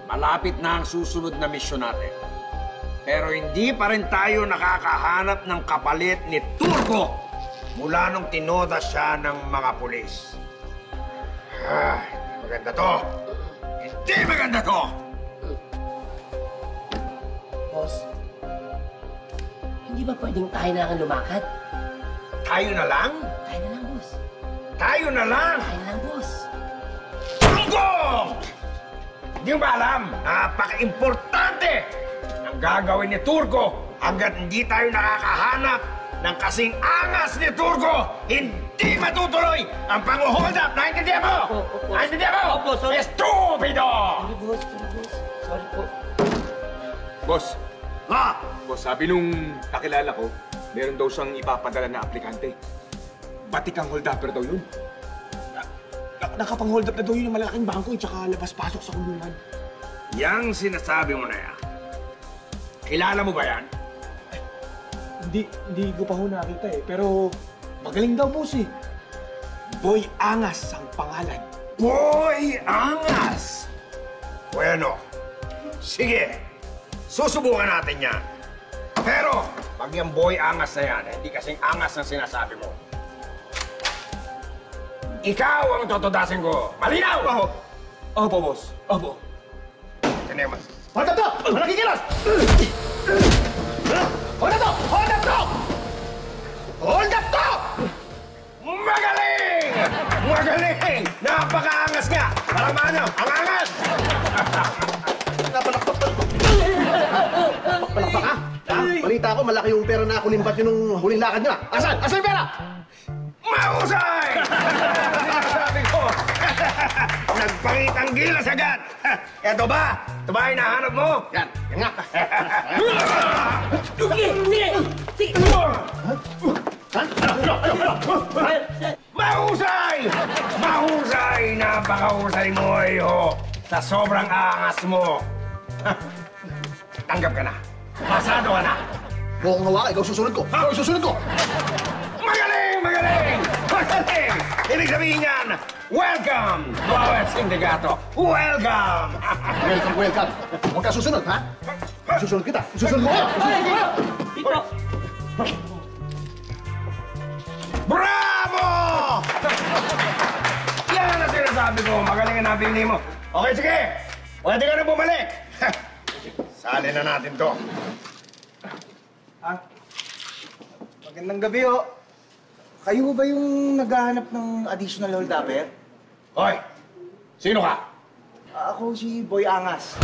Malapit na ang susunod na misyon natin. Pero hindi pa rin tayo nakakahanap ng kapalit ni Turco mula nung tinoda siya ng mga pulis. Maganda to. Hindi maganda to! Boss, hindi ba pwedeng tayo na ang lumakad? Tayo na lang? Tayo na lang, boss. Tayo na lang! Tayo na lang, boss. Turco! Hindi mo ba alam? Napaka-importante ang gagawin ni Turco hanggat hindi tayo nakakahanap ng kasing angas ni Turco. Hindi matutuloy ang pang-hold up. Naintindihan mo? Naintindihan mo? Opo, sorry. Estupido! Sorry, boss. Sorry po. Boss, Ha? boss, sabi nung kakilala ko, meron daw siyang ipapadala na aplikante. Batik ang hold-upper daw yun. Nakapang-hold up na daw yun yung malaking bangko at saka labas-pasok sa kulungan. Yang sinasabi mo na yan, kilala mo ba yan? Hindi ko pa ho nakita eh, pero magaling daw boss eh. Boy Angas ang pangalan. Boy Angas! Bueno, sige, susubukan natin yan. Pero, pag yung Boy Angas na yan, hindi kasing angas ang sinasabi mo. Ikaw ang totodasin ko. Malinaw! Opo, boss. Opo. Tinema. Hold up to! Walang kikilos! Hold up to! Hold up to! Hold up to! Magaling! Magaling! Napaka-angas nga! Parang ano, ang angas! Napalakpak ka? Balita ko, malaki yung pera na kulimbat yun nung huling lakad nyo. Asan? Asan yung pera? Mahusay! Sinasabi ko! Nagpangitang gilas agad! Eto ba? Ito ba hinahanap mo? Yan. Yan nga. Sige! Mahusay! Mahusay! Napakahusay mo, iyo! Sa sobrang angas mo! Tanggap ka na! Pasado ka na! Huwag kong hawakan, ikaw susunod ko. Ikaw susunod ko. Magaling! Magaling! Magaling! Ibig sabihin yan, welcome to our sindikato! Welcome! Welcome, welcome. Huwag ka susunod, ha? Susunod kita. Susunod mo. Dito! Bravo! Yan ang sinasabi ko. Magaling ang napili mo. Okay, sige. Pwede ka na bumalik. Sali na natin to. Magandang gabi, ho. Kayo ba yung naghahanap ng additional hold-upper? Hoy, sino ka? Ako si Boy Angas.